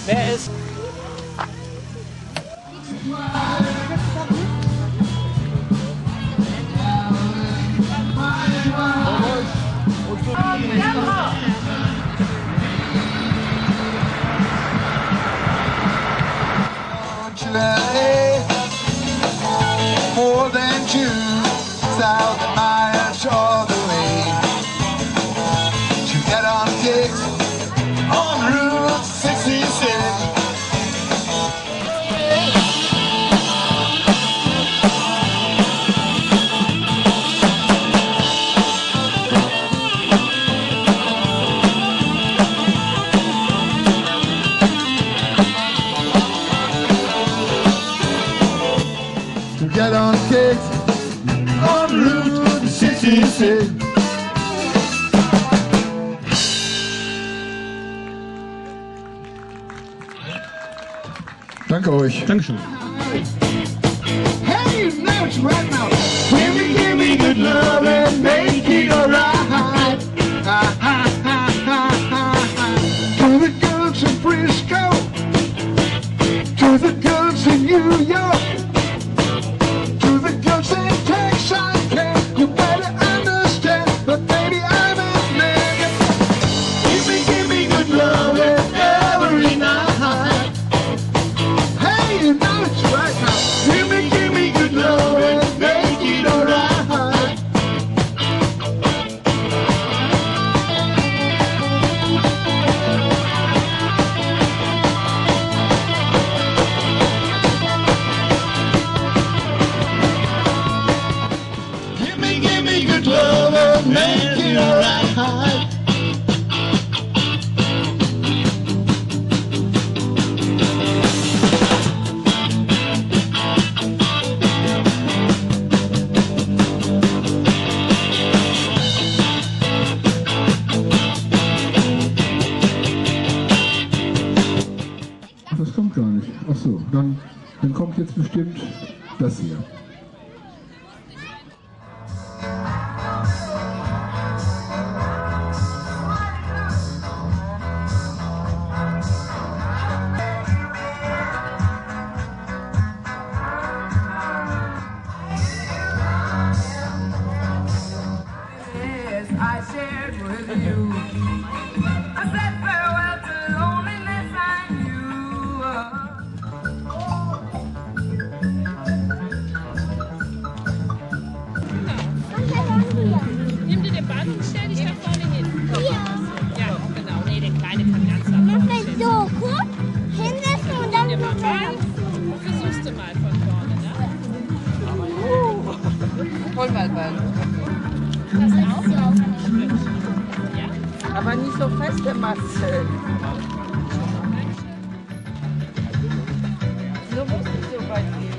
Wer ist? More than 2,000 miles all the way to get on gigs on Route 66. To get on gigs on Route 66. Danke euch. Dankeschön. Hey, you know it's right now. Give me good love and make it alright. To the girls in Frisco, to the girls in New York, to the girls in Texas, you better understand. But baby, I'm a man. Give me good love every night. Hey, you know it's right now. Give me good love and make it alright. Give me good love and make it alright. Das kommt gar nicht. Ach so, dann kommt jetzt bestimmt das hier. I shared with you. I said farewell to loneliness I Nimm dir den Ball und stell dich da vorne hin. Ja, genau. Nee, der Kleine kann ganz anders. So, guck, hinsetzen und dann Nimm dir mal Ball. Versuchst du mal von vorne, ne? Vollballball. Das auslaufen, stimmt. Ja? Aber nicht so feste Matze. So muss nicht so weit gehen.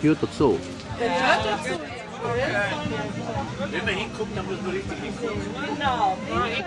gehört dazu. Wenn man hinguckt, dann muss man richtig hingucken. Genau. Hey!